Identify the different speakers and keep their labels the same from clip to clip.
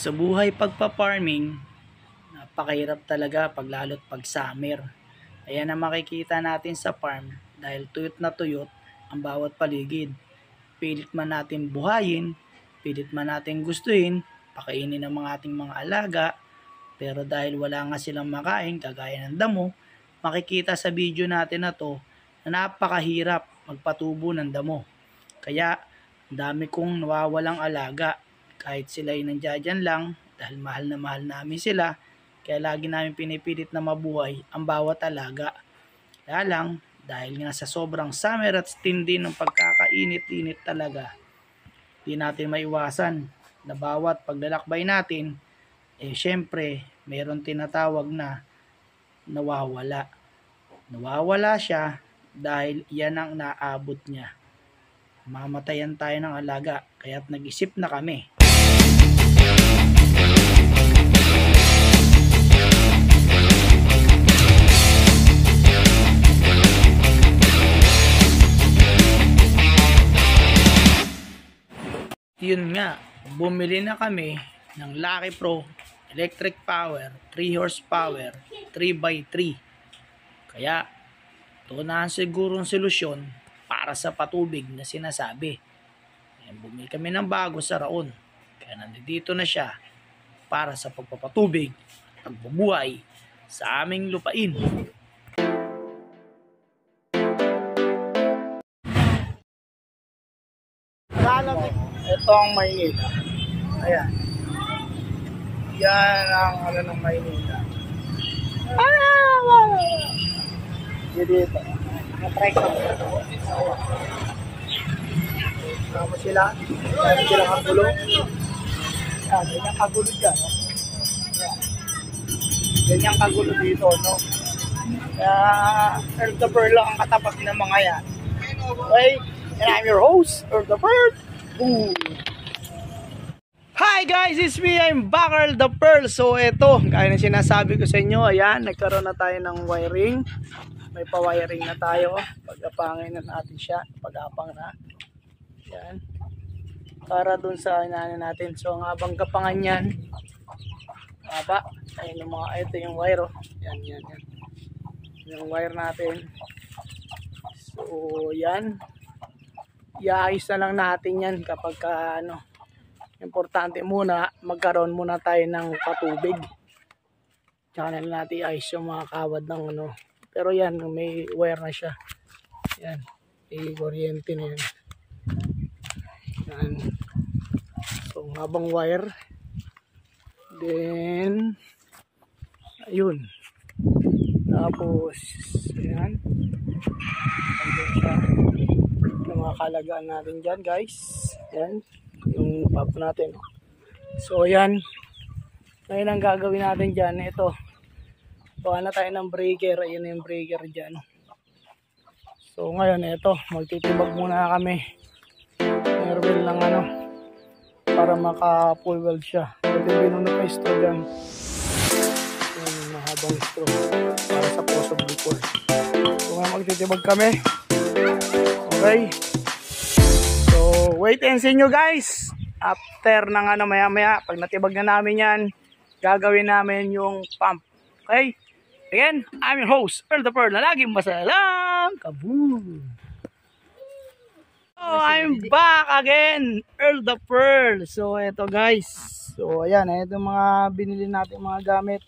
Speaker 1: Sa buhay pagpa-farming, napakahirap talaga pag lalo't pag summer. Ayan ang makikita natin sa farm dahil tuyot na tuyot ang bawat paligid. Pilit man natin buhayin, pilit man natin gustuhin, pakainin ng mga ating mga alaga, pero dahil wala nga silang makain kagaya ng damo, makikita sa video natin na to na napakahirap magpatubo ng damo. Kaya ang dami kong nawawalang alaga. Kahit sila ay nandiyan lang dahil mahal na mahal namin sila, kaya lagi namin pinipilit na mabuhay ang bawat alaga. Kaya lang, dahil nga sa sobrang summer at tindi ng pagkakainit-init talaga, di natin maiwasan na bawat paglalakbay natin, syempre, mayroon tinatawag na nawawala. Nawawala siya dahil yan ang naabot niya. Mamatayan tayo ng alaga, kaya't nag-isip na kami. Yun nga, bumili na kami ng Lucky Pro electric power, 3 horsepower, 3x3. Kaya, ito na siguro ang solusyon para sa patubig na sinasabi. Ayan, bumili kami ng bago sa Raon. Kaya nandito na siya para sa pagpapatubig at pagbubuhay sa aming lupain. Ito ang Maynila. Ayan. Yan ang ng Maynila. Dito. Natry ko. Tama sila. Kaya sila kagulo. Ganyan kagulo dyan. Ganyan kagulo dito, no? Kaya, Earl the Pearl lang ang katapat ng mga yan. Okay? And I'm your host, Earl the Pearl. Boom! Hi guys, it's me, I'm back, Earl the Pearl. So ito, gaya na sinasabi ko sa inyo, ayan, nagkaroon na tayo ng wiring. May pa-wiring na tayo. Pag-apangin na natin siya. Pag-apang na. Ayan. Para dun sa inaano natin. So ang habang kapangan yan, haba. Ayan yung mga, ito yung wire. Yan. Yung wire natin. So yan. Iayos na lang natin yan kapag importante muna magkaroon muna tayo ng patubig. Tsaka na natin iayos yung mga kawad ng pero yan, may wire na siya. Yan, may kuryente na yan. Yan. So habang wire, then ayun, tapos yan, andun siya yung mga kalagaan natin dyan guys. Yan, yung pop natin. So yan, ngayon ang gagawin natin dyan, ito, gawa na tayo ng breaker. Ayun yung breaker dyan. So ngayon ito, magtitibag muna kami air wheel ng para maka full weld siya. Pwede binunod pa yung straw dyan, yung mahabang straw para sa possible course. So ngayon magtitibag kami. Okay, so wait and see nyo guys. After ng maya pag natibag na namin yan, gagawin namin yung pump. Okay, again, I'm your host, Earl the Pearl, na laging masalang kaboom. So I'm back again, Earl the Pearl. So eto guys, so ayan, ito mga binili natin mga gamit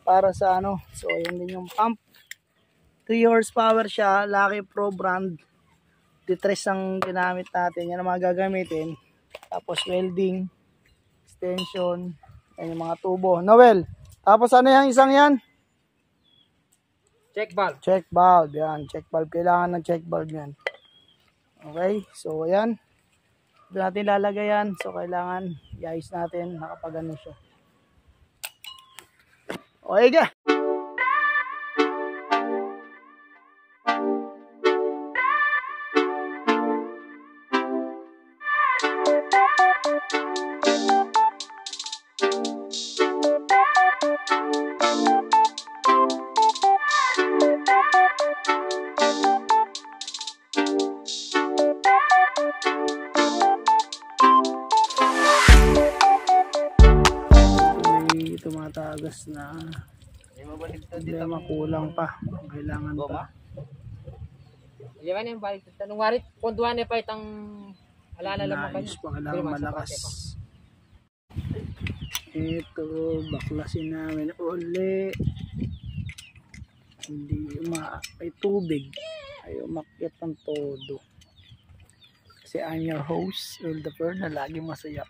Speaker 1: para sa so ayan din yung pump. 3 horsepower siya, Lucky Pro brand. T3 ang ginamit natin, yan ang mga gagamitin. Tapos welding, extension, yan yung mga tubo. Noel, tapos yung isang yan?
Speaker 2: Check valve.
Speaker 1: Check valve, yan. Check valve, kailangan ng check valve yan. Okay, so ayan. Doon natin lalagay yan. So kailangan i-ayos natin, nakapagano siya. Okay ka? dito matagas na. Problema, kulang pa. Kailangan pa.
Speaker 2: Di ba na yung balik? Tanong warit, puntuan na pa itang alala lang
Speaker 1: Ayos pa, kailangan malakas. Ito, baklasin namin uli. Hindi may tubig. Ay umakyat ng todo. Kasi I'm your host, Earl the Pearl, na lagi masaya.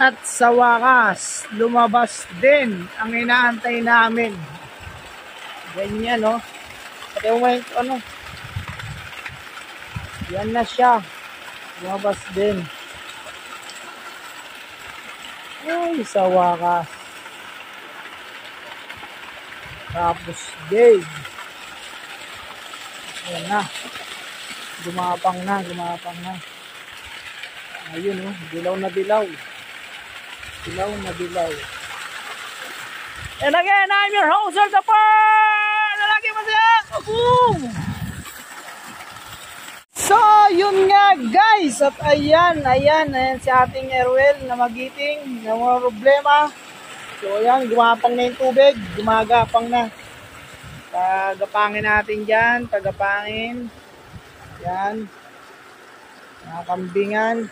Speaker 1: At sa wakas, lumabas din ang inaantay namin. Ganyan, no? Pati umay, ano? Yan na siya. Lumabas din. Ay, sa wakas. Tapos, Dave. Ayan na. Gumapang na. Ayun, oh. Dilaw na dilaw. And again, I'm your host, Earl the Pearl! Lalaki masaya! Boom! So, yun nga guys. At ayan si ating Erwel na magiting, na mga problema. So, ayan, gumapang na yung tubig. Gumagapang na. Tagapangin natin dyan. Tagapangin. Yan. Mga kambingan.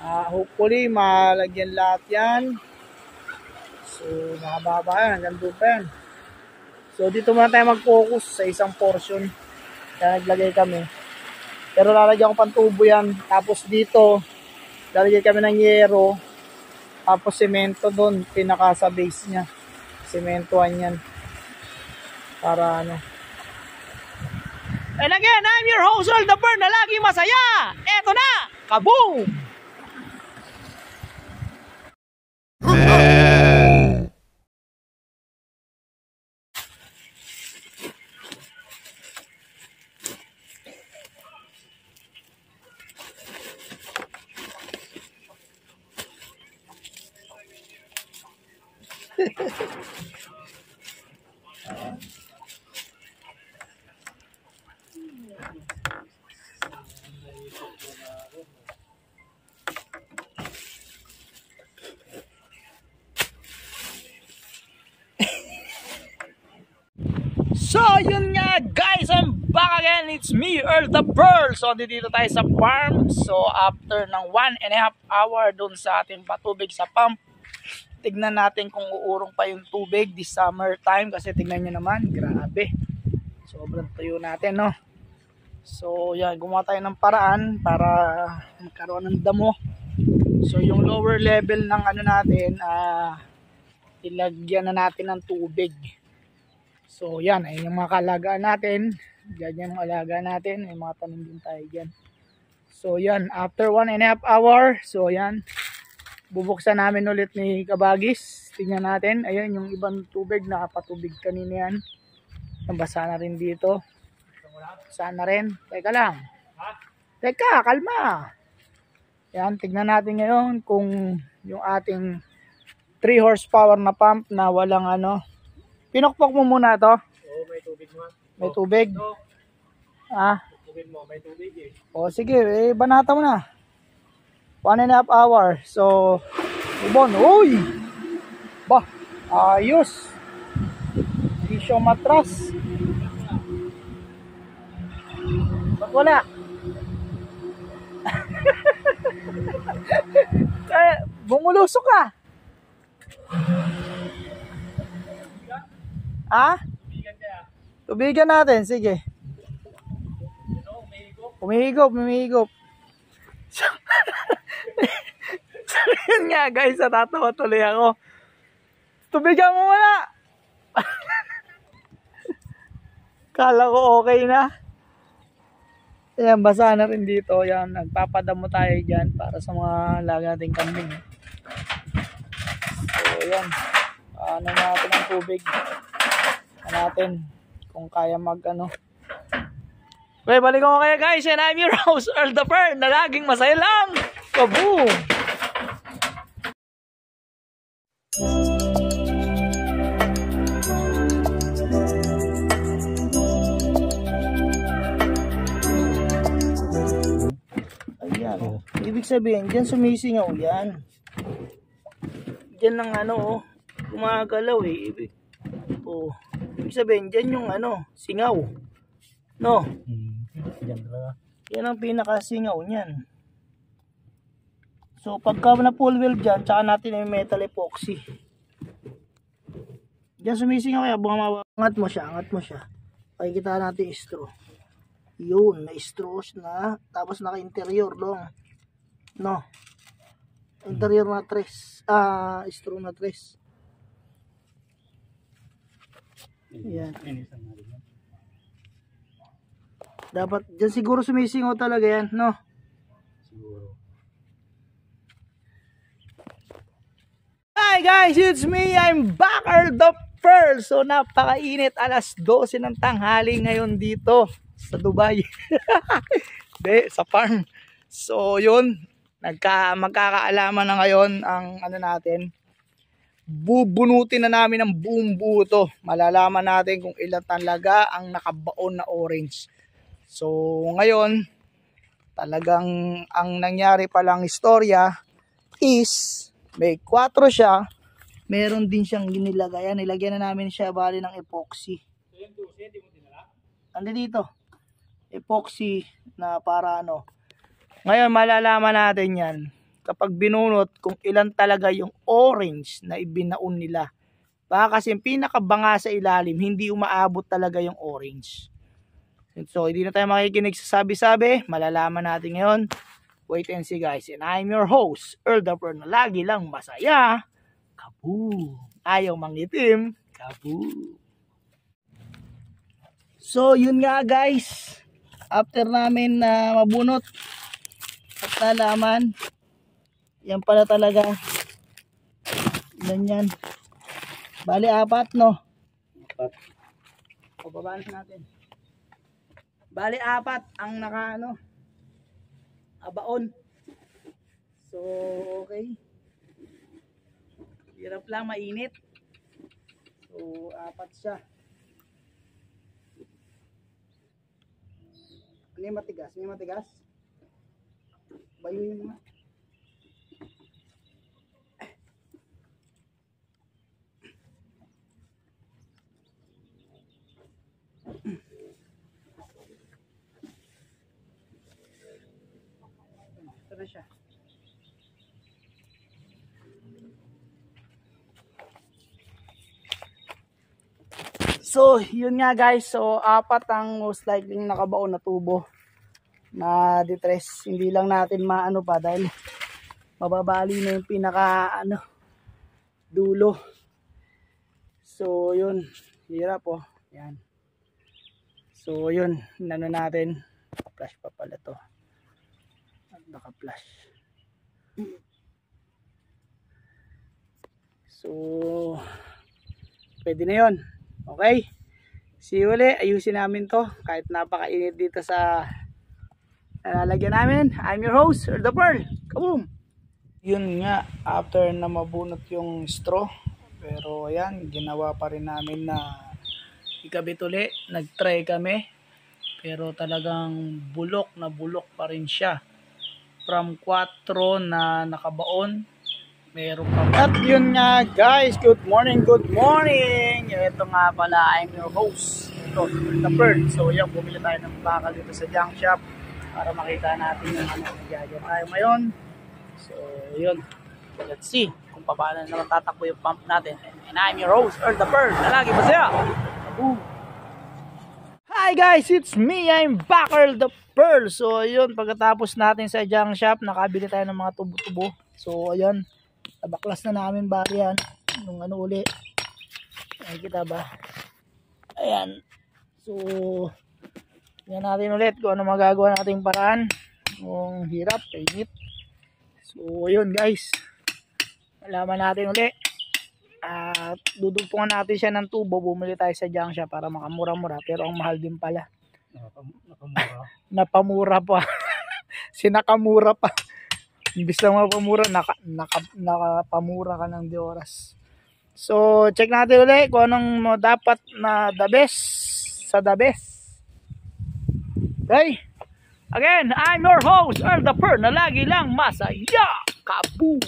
Speaker 1: Hopefully malagyan lahat yan. So nakababa yan, hanggang doon pa yan. So dito muna tayo mag-focus sa isang portion. Kaya naglagay kami. Pero lalagyan ko pang tubo yan. Tapos dito lalagyan kami ng yero. Tapos semento doon, pinaka sa base nya. Sementoan yan. Para ano. And again, I'm your host, Earl the Pearl, na lagi masaya. Eto na, kaboom! So yun nga guys, I'm back again. It's me, Earl the Pearl. So dito tayo sa farm. So after ng 1.5 hour dun sa ating patubig sa pump, tignan natin kung uurong pa yung tubig this summer time. Kasi tignan nyo naman, grabe, sobrang tuyo natin, no? So yan, gumawa tayo ng paraan para magkaroon ng damo. So yung lower level ng ano natin, ilagyan na natin ng tubig. So yan, ayun yung mga kalagaan natin. Diyan yung alaga natin. May mga tanim din tayo dyan. So yan, after 1.5 hour, so yan, bubuksan namin ulit ni Kabagis. Tingnan natin, ayun yung ibang tubig, nakapatubig kanina yan. Nabasa na rin dito. Sana rin. Teka lang. Teka, kalma. Yan, tignan natin ngayon kung yung ating 3 horsepower na pump na walang ano. Pinokpok mo muna to.
Speaker 2: Oo, may tubig mo.
Speaker 1: May tubig?
Speaker 2: Tubig mo, may tubig eh.
Speaker 1: O sige, banata mo na. 1.5 hour. So, ibon. Uy! Bah, ayos. Hindi siya matras. Ba't wala? Bumulusok ka. Tubigan natin, sige. Umihigop. So, yun nga guys, natatawa tuloy ako. Tubigan mo muna. Kala ko okay na. Ayan, basa na rin dito. Ayan, nagpapadamo tayo dyan para sa mga alaga nating kambing. So, ayan. Ano natin ang tubig. Natin kung kaya mag ano. Okay, balik ko kayo guys, and I'm your host, Earl the Pearl, na laging masaya lang. Kaboom! Ayan. Ibig sabihin, dyan sumisingaw yan. Dyan ng ano, oh, gumagalaw eh. Ibig sabihin, dyan yung ano, singaw. No? Yan ang pinakasingaw niyan. So, pagka na full weld dyan, tsaka natin yung metal epoxy. Dyan sumisingaw kaya, angat mo siya. Pakikita natin yung straw. Yun, na-straw na. Tapos naka-interior long. No? Interior na tres. Straw na tres. Yan. Dapat, dyan siguro sumisingaw talaga yan, no? Siguro. Hi guys, it's me. I'm Bakar the Pearl. So napakainit, alas 12 ng tanghali ngayon dito sa Dubai. Hindi, sa farm. So yun, magkakaalaman na ngayon ang ano natin. Bubunutin na namin ng buong buo to. Malalaman natin kung ilan talaga ang nakabaon na orange. So ngayon, talagang ang nangyari palang istorya is may 4 siya. Meron din siyang ginilagayan. Nilagyan na namin siya bali ng epoxy. Andi dito. Epoxy na para ano. Ngayon malalaman natin yan kapag binunot kung ilan talaga yung orange na ibinaon nila. Baka kasi yung pinakabanga sa ilalim, hindi umaabot talaga yung orange. So hindi na tayo makikinig sa sabi-sabi. Malalaman natin ngayon. Wait and see guys. And I'm your host, Earl the Pearl, na lagi lang masaya. Kaboom! Ayaw mangitim. Kaboom! So yun nga guys. After namin na mabunot at nalaman, yan pala talaga. Ganyan. Bali 4, no? 4. Pababaan natin. Bali 4 ang naka ano, abaon. So, okay. Hirap lang, mainit. So, 4 siya. Ano yung matigas? May matigas? Bayuin mo nga. Ito na siya. So, yun nga guys. So, 4 ang most likely nakabaon na tubo na distress. Hindi lang natin maano pa dahil mababali na yung pinaka ano, dulo. So, yun. Hirap oh. Yan. So, yun. Nano natin. Flash pa pala to. At naka-flash. So, pwede na yun. Okay? See you ulit. Ayusin namin to. Kahit napakainit dito sa nalalagyan namin. I'm your host, Earl the Pearl. Kaboom! Yun nga, after na mabunot yung straw. Pero ayan, ginawa pa rin namin na ikabit uli. Nag-try kami. Pero talagang bulok na bulok pa rin siya. From 4 na nakabaon, meron pa. At yun nga guys, good morning, good morning. Ito nga pala, I'm your host, ito, the Pearl. So yan, bumili tayo ng bakal dito sa junk shop para makita natin yung ano, nagyaya tayo ngayon. So yun, let's see kung paano naman tatakbo yung pump natin. And I'm your host, Earl the Pearl, na lagi masaya. Boom! Hi guys, it's me, I'm Bakar the Pearl. So ayun, pagkatapos natin sa junk shop, nakabili tayo ng mga tubo-tubo. So ayun, nabaklas na namin bari yan. Nung ano uli, nakikita ba? Ayan. So yan natin ulit kung ano magagawa nating paraan. Kung hirap, painit. So ayun guys, malaman natin ulit. At dudugtungan natin siya ng tubo. Bumili tayo sa junk shop para makamura-mura. Pero ang mahal din pala. Nakamura. Napamura pa. Sinakamura pa. Imbis lang mapamura, nakapamura ka ng 2 oras. So check natin ulit kung anong dapat na the best sa the best. Okay, Again, I'm your host, Earl the Pearl, na lagi lang masaya. Kaboom!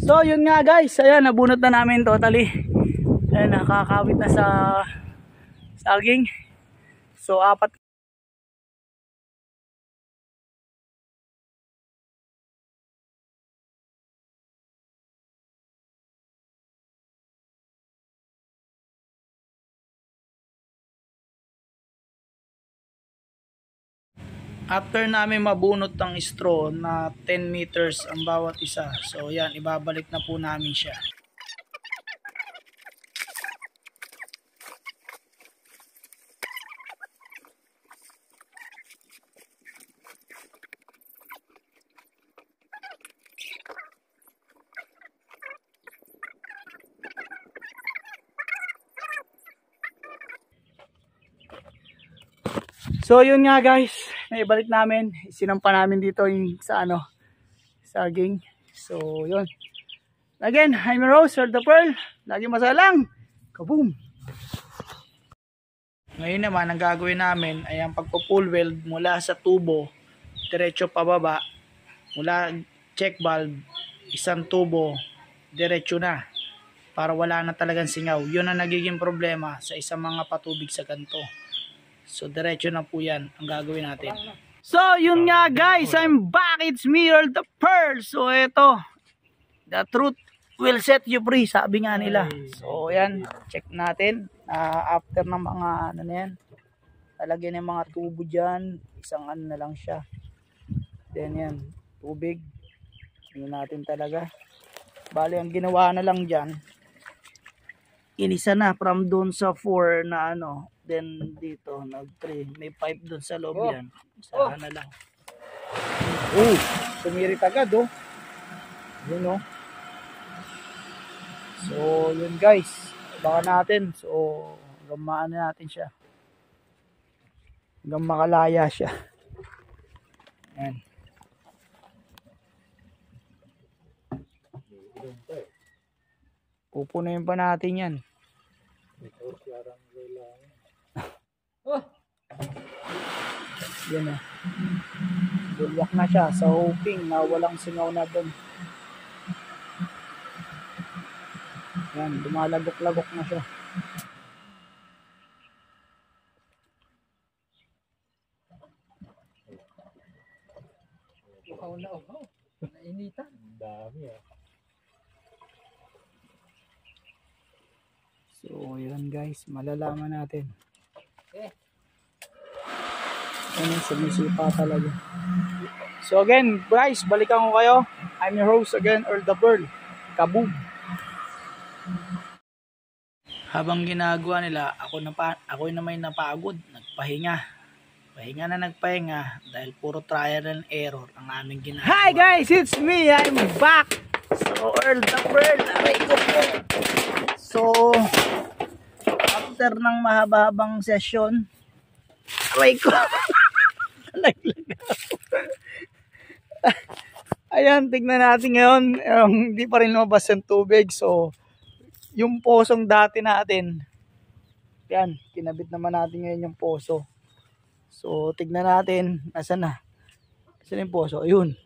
Speaker 1: So yun nga guys, ayan, nabunot na namin totally. Ayan, nakakawit na sa saging. So apat. After namin mabunot ng straw na 10 meters ang bawat isa, so yan, ibabalik na po namin siya. So yun nga guys, naibalik namin, sinampa namin dito yung sa saging. So yun. Again, I'm your host, Earl the Pearl. Lagi masalang. Kaboom! Ngayon naman, ang gagawin namin ay ang pagpo-pull weld mula sa tubo, diretso pababa, mula check valve, isang tubo, diretso na. Para wala na talagang singaw. Yun ang nagiging problema sa isang mga patubig sa ganito. So diretso na po yan ang gagawin natin. So yun nga guys, I'm back. It's me, Earl the Pearl. So ito, the truth will set you free, sabi nga nila. So yan, check natin. After ng mga ano na yan, talagyan ng mga tubo dyan. Isang ano na lang siya. Then yan, tubig. Ano natin talaga. Bali ang ginawa na lang dyan, inisa na from doon sa 4 na ano. Then dito, nag-3. May pipe doon sa loob yan. Isahan na lang. Oh, sumirit agad oh. Yun oh. So, yun guys. Baka natin. So, hanggang maano natin siya. Hanggang makalaya siya. Yan. Pupunuin pa natin yan. Yan o. Bulyak na siya sa hoping na walang singaw na doon. Yan, lumalagok-lagok na siya.
Speaker 2: Uhaw na uhaw. Nainitan.
Speaker 3: Dami ah.
Speaker 1: So, yun guys, malalaman natin.
Speaker 2: Okay.
Speaker 1: Ano, sumisipa talaga. So again, guys, balikan ko kayo. I'm your host again, Earl the Pearl. Kaboom! Habang ginagawa nila, ako na may napagod, nagpahinga. Pahinga na nagpahinga dahil puro trial and error ang aming ginagawa. Hi guys, it's me. I'm back. So, Earl the Pearl, aray ko po. So, after ng mahaba-habang session, aray ko. Ayan, tignan natin ngayon. Hindi pa rin lumabas yung tubig. So, yung posong dati natin, yan, kinabit naman natin ngayon yung poso. So, tignan natin, nasa na? Saan yung poso? Ayun.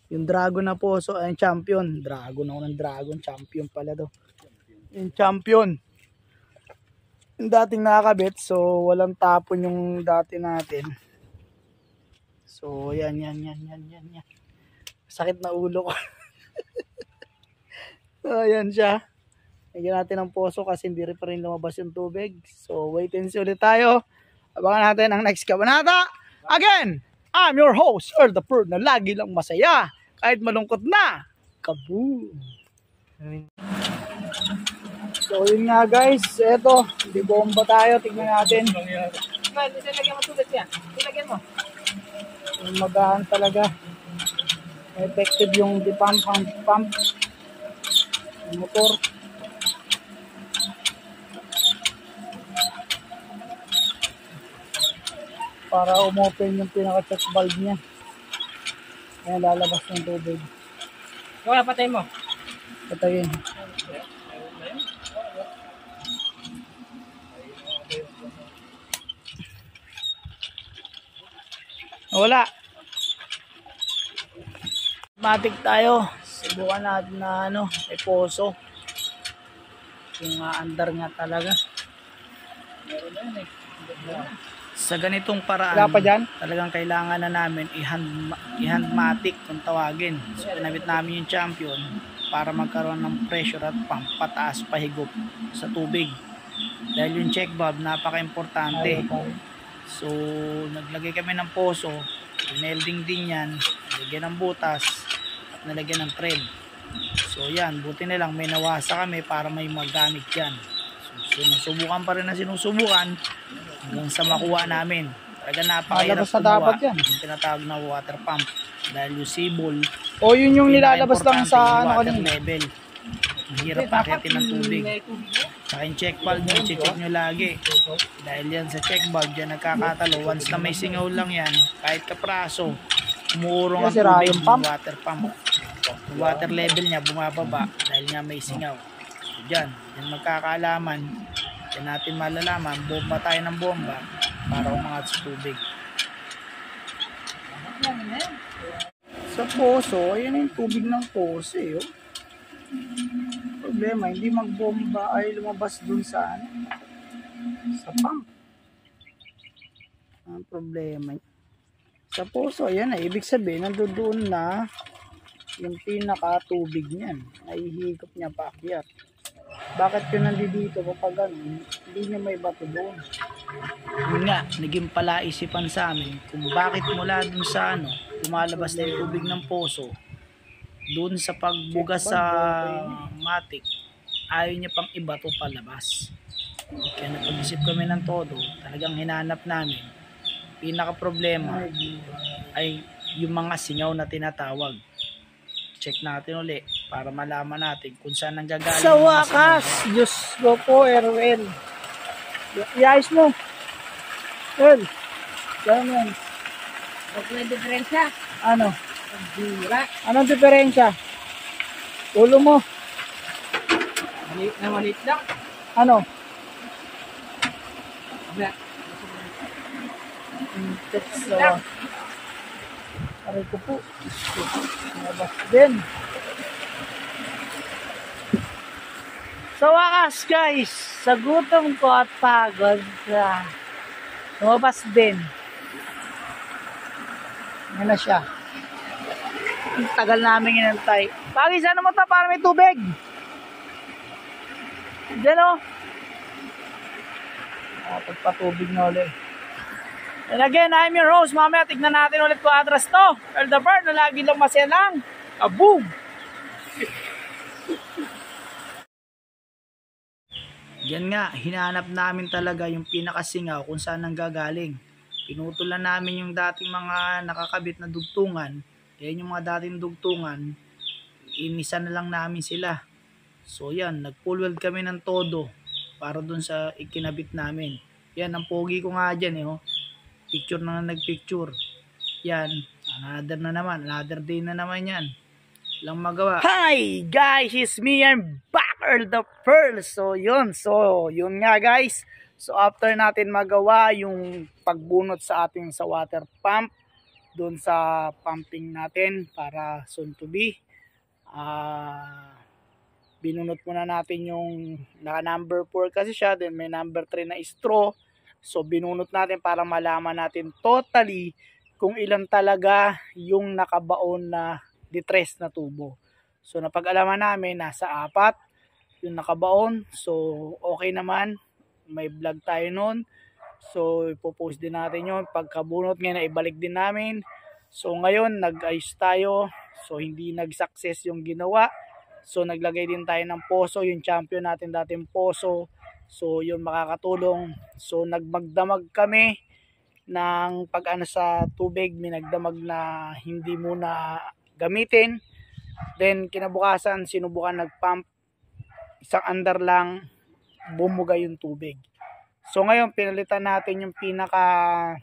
Speaker 1: Yung dragon na poso, ay champion. Dragon ako ng dragon, champion pala to. Yung champion. Yung dating nakakabit, so walang tapon yung dati natin. So, yan. Sakit na ulo ko. So, yan siya. Lagyan natin ng poso kasi hindi rin pa rin lumabas yung tubig. So, wait and see ulit tayo. Abangan natin ang next kabanata. Again, I'm your host, Earl the Pearl, na lagi lang masaya. Kahit malungkot na. Kaboom! So, yun nga guys. Eto, hindi bomba tayo. Tignan natin.
Speaker 2: Lagyan mo tubig yan. Lagyan mo.
Speaker 1: Yung magahan talaga. Effective yung pump. Yung motor. Para umopen yung pinaka-check valve niya. Ayan, lalabas ng tubig.
Speaker 2: Wala, patay mo.
Speaker 1: Patayin. Wala. Matik tayo. Subukan natin na may poso. Yung andar nga talaga. Meron na yun Sa ganitong paraan, talagang kailangan na namin i-handmatic kung tawagin. So, pinabit namin yung champion para magkaroon ng pressure at pump pataas pahigop sa tubig. Dahil yung check valve, napaka-importante. So, naglagay kami ng poso, pinelding din yan, nalagyan ng butas, at nalagyan ng thread. So, yan, buti na lang may nawasa kami para may magamit yan. So, sinusubukan pa rin na sinusubukan hanggang sa makuha namin. Talaga napakahirap kumuha yung tinatawag na water pump dahil yung sibol
Speaker 3: o yun yung nilalabas lang sa
Speaker 1: water level. Ang hirap pakitin ng tubig. Saka yung check valve nyo, check nyo lagi dahil yan sa check valve dyan nagkakatalo. Once na may singaw lang yan, kahit kapraso, umuurong ang tubig yung water pump. Yung water level nya bumababa dahil nga may singaw. So dyan magkakaalaman. Yan natin malalaman, bomba tayo ng bomba para umangat sa tubig. Sa poso, ayan yung tubig ng poso eh. Oh. Problema, hindi magbomba ay lumabas dun sa sa pump. Ang problema. Sa poso, ayan eh. Ibig sabihin, nandoon na yung pinaka-tubig niyan. Nahihigop niya paakyat. Bakit yun nandito kapag ganun, hindi niya may bato doon? Yun nga, naging palaisipan sa amin kung bakit mula dun sa lumalabas na yung tubig ng poso, dun sa pagbugas sa matik, ayaw niya pang ibato palabas. Kaya napag-isip kami ng todo, talagang hinanap namin, pinaka problema ay yung mga singaw na tinatawag. Check natin uli para malaman natin kung saan nanggagaling.
Speaker 3: Sa wakas, Diyos ko po, Erwin. I-ayos mo. Erwin. Ganun.
Speaker 2: Huwag na diferensya.
Speaker 3: Ano?
Speaker 2: Bira.
Speaker 3: Anong diferensya? Ulo mo.
Speaker 2: Maliit na maliit lang.
Speaker 3: Ano?
Speaker 2: Wala.
Speaker 3: So, aray ko po. Nabas din. Sa wakas guys, sa gutom ko at pagod, lumabas din. Yan na siya. Ang tagal namin inantay. Pagi, sana mo ito para may tubig. Diyan o. Pagpatubig na ulit. And again, I'm your host. Mamaya tignan natin ulit kung atras to. Earl the Pearl na lagi lang masaya lang. Kaboom!
Speaker 1: Yan nga, hinanap namin talaga yung pinakasingaw kung saan nanggagaling. Pinutulan namin yung dating mga nakakabit na dugtungan. Yan yung mga dating dugtungan, inisa na lang namin sila. So yan, nag-full weld kami ng todo para dun sa ikinabit namin. Yan, ang pogi ko nga dyan eh. Oh. Picture na nagpicture. Yan, another day na naman yan. Lang magawa. Hi guys, it's me and Backer the Pearl. So yun nga guys. So after natin magawa yung pagbunot sa ating sa water pump doon sa pumping natin para soon to be, binunot muna natin yung naka number 4 kasi siya, then may number 3 na straw. So binunot natin para malaman natin totally kung ilan talaga yung nakabaon na distress na tubo. So napag-alaman namin nasa 4 yung nakabaon. So okay naman, may vlog tayo nun. So ipopost din natin yun. Pagkabunot ngayon na ibalik din namin. So ngayon nag-ayos tayo. So hindi nag-success yung ginawa. So naglagay din tayo ng poso, yung champion natin dating poso. So yun makakatulong. So nagmagdamag kami ng pag-ano sa tubig, minagdamag na hindi muna gamitin. Then kinabukasan sinubukan nagpump, isang andar lang bumuga yung tubig. So ngayon pinalitan natin yung pinaka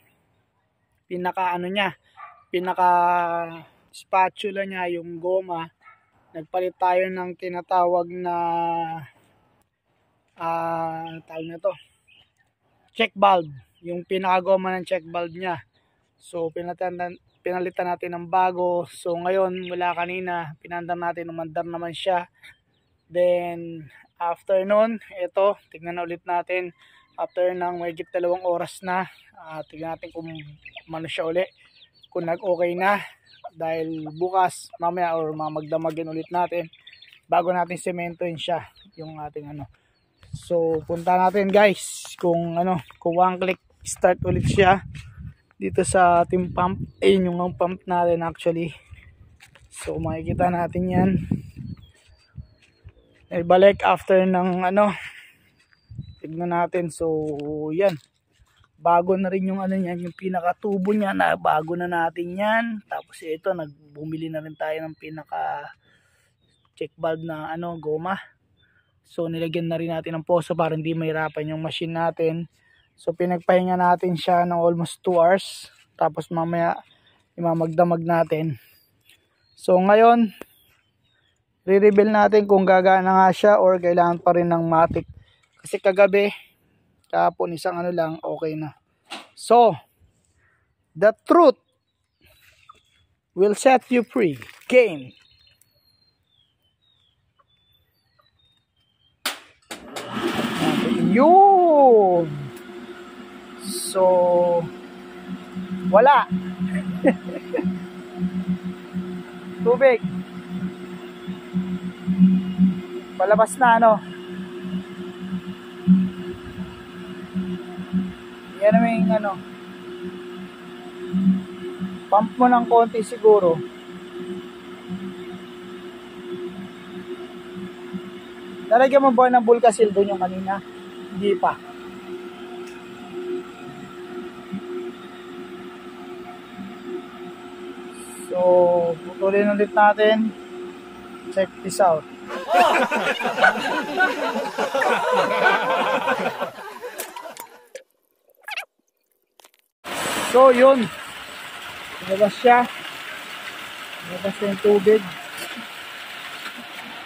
Speaker 1: spatula niya, yung goma. Nagpalit tayo ng tinatawag na tawag na to, check valve, yung pinakagoma ng check valve niya. So pinalitan natin ng bago. So ngayon mula kanina pinandar natin, umandar naman siya. Then after nun, ito tignan na ulit natin after ng mahigit 2 oras na. Tignan natin kung ano siya uli, kung nag-okay na, dahil bukas mamaya or mamagdamagin ulit natin bago natin sementoin siya yung ating ano. So punta natin guys kung one click start ulit siya dito sa ating pump. Ayun yung pump natin actually. So makikita natin yan. Ibalik after ng tignan natin. So yan, bago na rin yung niyan, yung pinakatubo niya na bago na natin yan. Tapos ito bumili na rin tayo ng pinaka check valve na goma. So nilagyan na rin natin ng poso para hindi mahirapan yung machine natin. So pinagpahinga natin siya ng almost 2 hours. Tapos mamaya imamagdamag natin. So ngayon re-reveal natin kung gagana nga siya or kailangan pa rin ng matic. Kasi kahapon isang lang, okay na. So the truth will set you free. Game. Yun. So wala. Tubig. Palabas na Yan naman pump mo ng konti siguro. Lalagyan mo ba ng Bulkasil doon yung kanina? Hindi pa. So, putulin ulit natin. Check this out. So, yun. Lumabas siya. Lumabas na yung tubig.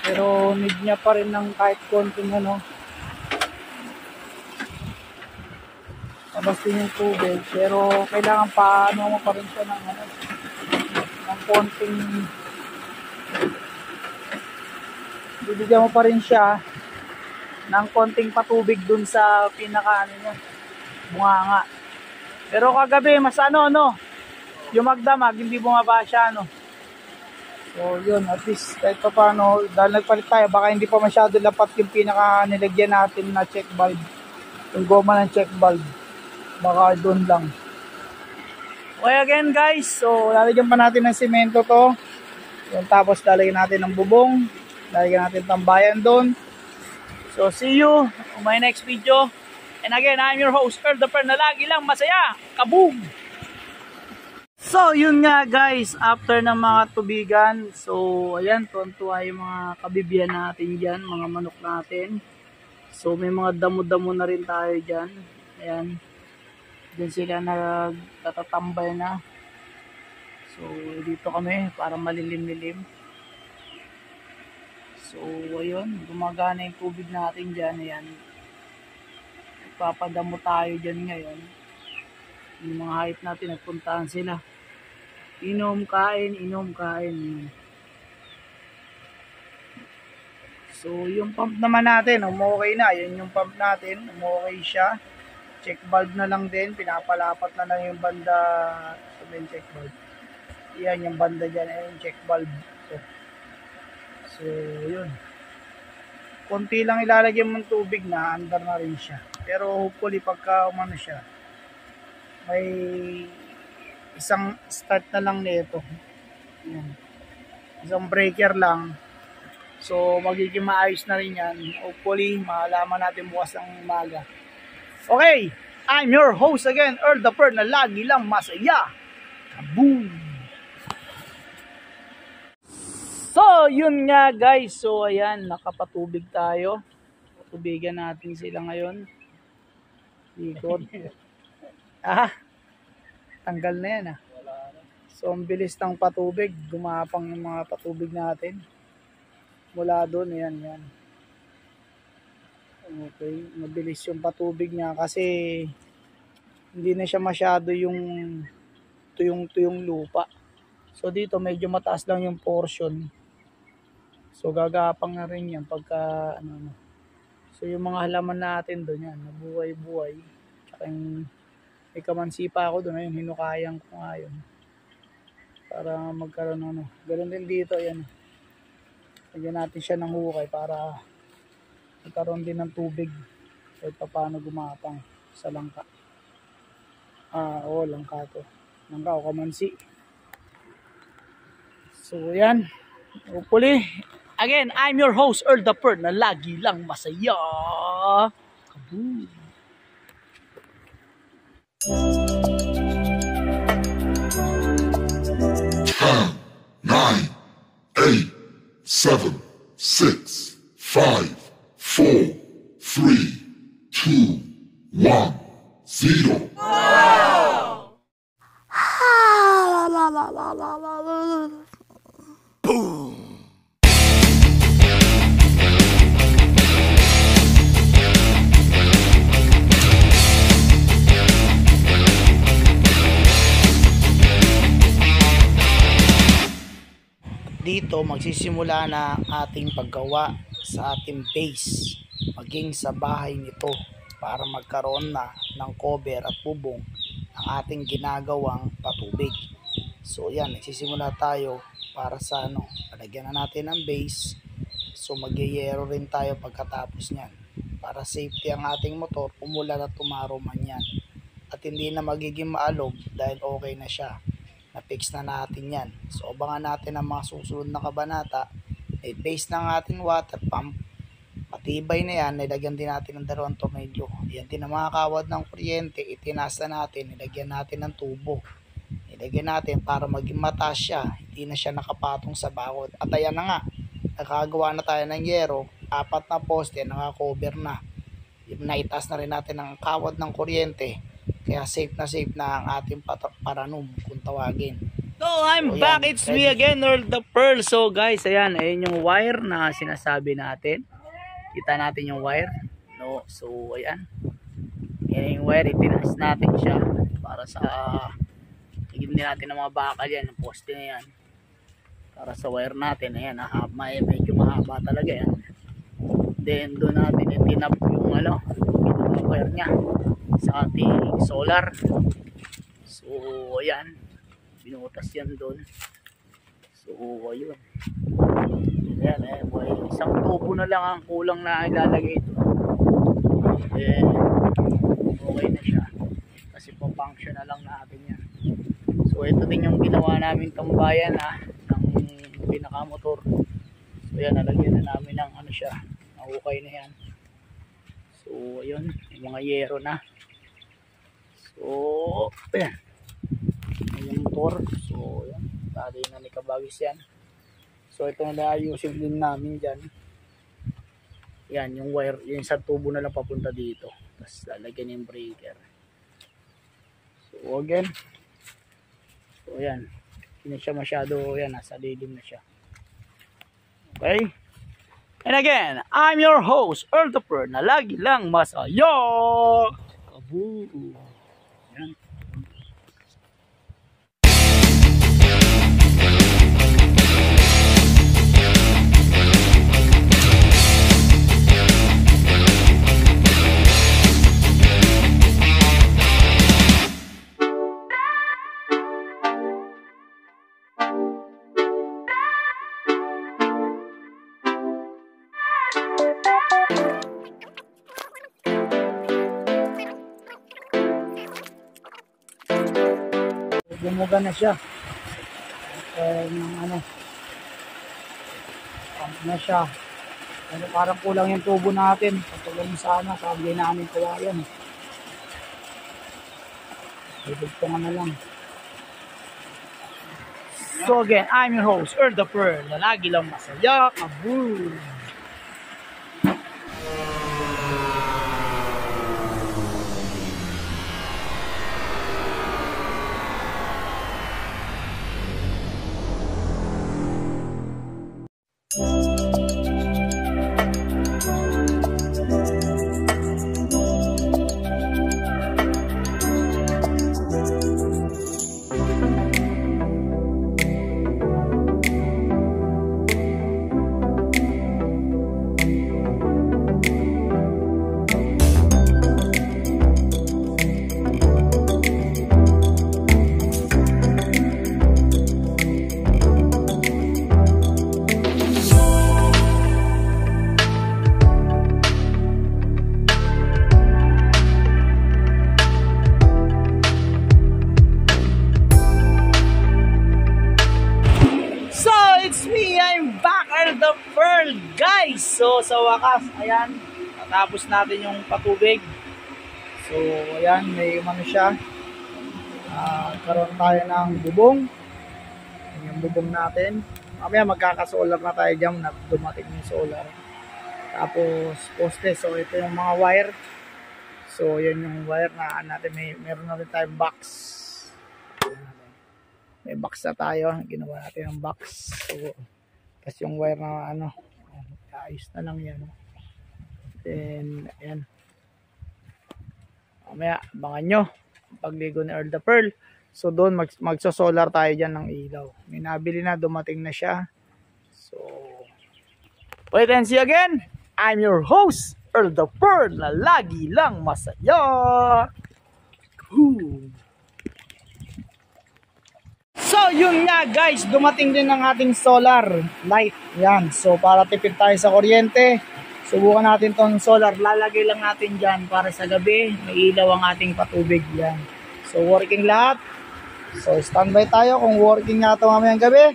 Speaker 1: Pero need niya pa rin ng kahit konting labas din yung tubig. Pero kailangan paano mo pa rin siya ng konting, bibigyan mo pa rin siya ng konting patubig dun sa pinaka niya, bunganga. Pero kagabi mas yung magdamag hindi bumaba siya So yun, at least kahit pa paano, dahil nagpalit tayo, baka hindi pa masyado lapat yung pinaka nilagyan natin na check valve, yung goma ng check valve, baka doon lang. Okay again guys, so lalagyan pa natin ng simento to, yung tapos lalagyan natin ng bubong, lalagyan natin tambayan doon.
Speaker 3: So see you on my next video. And again, I'm your host, Earl the Pearl, na lagi lang masaya. Kaboom! So yun nga guys, after ng mga tubigan, so ayan, tuwan-tuwa yung mga kabibian natin dyan, mga manok natin. So may mga damo-damo na rin tayo dyan. Ayan, dyan sila nagtatatambay na. So dito kami para malilim-lilim. So ayun, gumagana yung tubig natin dyan. Ayan, papadamo tayo dyan ngayon. Yung mga hayop natin, nagpuntahan sila. Inom, kain, inom, kain. So yung pump naman natin, umokay na. Yan yung pump natin, umokay siya. Check valve na lang din, pinapalapat na lang yung banda. Sabihin check valve. Yan yung banda dyan, yung check valve. So yun. Konti lang ilalagyan mong tubig na, andar na rin siya. Pero hopefully pagka umano siya, may isang start na lang nito. Yan. Isang breaker lang. So magiging maayos na rin yan. Hopefully malaman natin bukas ng umaga. Okay, I'm your host again, Earl the Pearl, na lagi lang masaya. Kaboom! So yun nga guys. So ayan, nakapatubig tayo. Tubigan natin sila ngayon. Ikot. Tanggal na yan So ang bilis ng patubig, gumapang yung mga patubig natin mula doon. Yan. Okay, mabilis yung patubig niya kasi hindi na siya masyado yung tuyong lupa. So dito medyo mataas lang yung portion, so gagapang na rin yan pagka So yung mga halaman natin doon, yan, nabuhay-buhay. Tsaka yung may kamansi pa ako doon, ayun, hinukayang ko nga yun. Para magkaroon ng Ganun din dito, yan. Lagyan natin siya ng hukay para magkaroon din ng tubig. Kahit pa paano gumapang sa langka. Langka to. Langka o kamansi. So yan. Hopefully, again, I'm your host, Earl the Pearl, na lagi lang masaya. Kaboom!
Speaker 4: 9, 8, 7, 6, 5, 4, 3, 2, 1, 0. Boom!
Speaker 3: Dito magsisimula na ating paggawa sa ating base, maging sa bahay nito, para magkaroon na ng cover at bubong ang ating ginagawang patubig. So yan, nagsisimula tayo para sa palagyan na natin ang base. So magyeyero rin tayo pagkatapos nyan, para safety ang ating motor, umulan at tumaro man yan, at hindi na magiging maalog dahil okay na siya. Na-fix na natin yan. So abangan natin ang mga susunod na kabanata. May base ng ating water pump, matibay na yan. Nilagyan din natin ng 2 tornilyo. Yan din ang mga kawad ng kuryente, itinasa natin, nilagyan natin ng tubo. Nilagyan natin para maging mataas siya, hindi na siya nakapatong sa bakod. At ayan na nga, nakagawa na tayo ng yero, 4 na poste, naka-cover na. Naitas na rin natin ang kawad ng kuryente. Kaya safe na ang ating paranum kung tawagin. So I'm back, it's me again, Earl the Pearl. So guys, ayan yung wire na sinasabi natin. Kita natin yung wire. So ayan. Yan yung wire, itinaas natin siya para sa higit natin ng mga bakal yan, yung poste na yan. Para sa wire natin, ayan, medyo mahaba talaga yan. Then doon natin itinap yung wire nya sa ating solar. So ayan, binutas yan doon. So ayun, ayan, isang tubo na lang ang kulang na ilalagay ito. Then okay na siya kasi pa-function na lang natin yan. So ito din yung ginawa namin tambayan ng pinakamotor. So yan, nalagyan na namin ng siya, nahukay na yan.
Speaker 1: So, ayun, yung mga yero na. So, ayan. Yung motor. So, ayan. Tali na ni Kabagis yan. So, ito na ayusin din namin dyan. Yan, yung wire, yung isang tubo na lang papunta dito. Tapos, lalagyan yung breaker. So, again. So, ayan. Hindi siya masyado, ayan, nasa lilim na siya. Okay? And again, I'm your host, Earl the Pearl, na lagi lang masaya. Kabu. Yan. Bumuga na siya. Ano na siya. Pero parang kulang yung tubo natin. Patuloy sana, sabi namin kawayan. Ibigtungan na lang. So again, I'm your host, Earl the Pearl, na lagi lang masaya. Kaboom! The Pearl, guys. So sa wakas, ayan, natapos natin yung patubig. So ayan, may umano siya. Karoon tayo ng bubong. Yung bubong natin. Mamaya magkakasolar na tayo dyan na dumating yung solar. Tapos poste. So ito yung mga wire. So yan yung wire na natin. Meron na rin tayong box. May box na tayo. Ginawa natin yung box. So tapos yung wire na ano, ayos na lang yan. Then, ayan. Mamaya, abangan nyo pagligo ni Earl the Pearl. So doon magso-solar tayo dyan ng ilaw. May nabili na, dumating na siya. So, wait and see again. I'm your host, Earl the Pearl, na lagi lang masaya. Ooh. So yun nga guys, dumating din ang ating solar light. Yan, so para tipid tayo sa kuryente, subukan natin tong solar. Lalagay lang natin dyan para sa gabi may ilaw ang ating patubig. Yan, so working lahat. So standby tayo kung working nga ito mamayang gabi.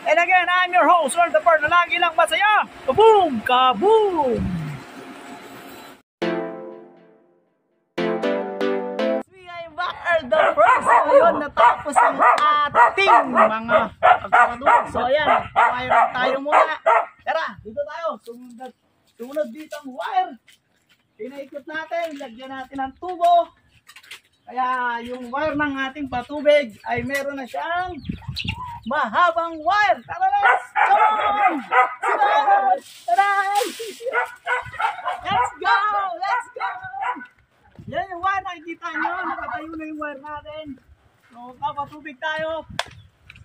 Speaker 1: And again, I'm your host, Earl the Pearl, na lagi lang masaya. Kaboom! Kaboom! The first ngayon natapos ang ating mga pagkakadulog. So ayan, wire tayo muna. Tara, dito tayo. Sumunod dito ang wire. Pinaikot natin, lagyan natin ng tubo. Kaya yung wire ng ating patubig ay meron na siyang mahabang wire. Tara, let's go! Tara! Let's go! Let's go! Yan yung wire, nakikita nyo, nakatayo na yung wire natin. So, papatubig tayo.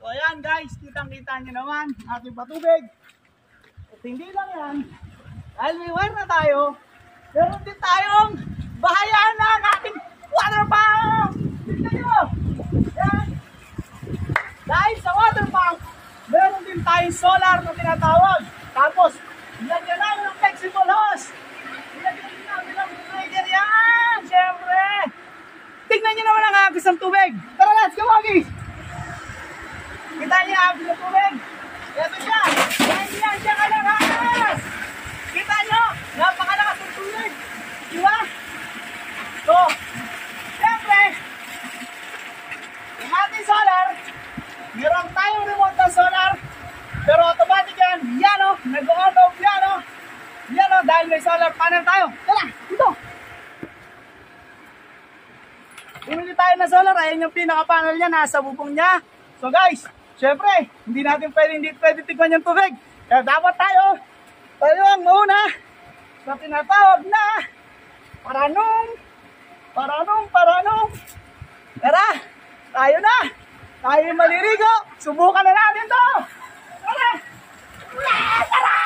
Speaker 1: So, ayan guys, kitang-kita nyo naman, ating patubig. At hindi lang yan, dahil may wire na tayo, meron din tayong bahayaan na ang ating water pump. Tignan nyo! Yan. Dahil sa water pump, meron din tayong solar na tinatawag. Tapos, nilagyan namin ng flexible hose. Nilagyan namin ng breaker yan. Siyempre, tignan nyo naman ang agos ng tubig. Tara, let's go, Agis! Kita niyo ang agos ng tubig? Ito siya! Yan siya kalakas! Kita nyo, napakalakas ng tubig! Diba? natin solar. Meron tayong remote na solar. Pero automatic yan. Yan o. Nag-on off yan o. Yan o. Dahil may solar panel tayo. Tara, dito. Bumili tayo na solar. Ayan yung pinaka-panel niya. Nasa bubong niya. So guys, syempre, hindi pwede tikman yung tubig. Kaya dapat tayo ang mauna sa tinatawag na paranong. Tara, tayo na. Tayo yung maliligo. Subukan na natin to. Tara! Tara!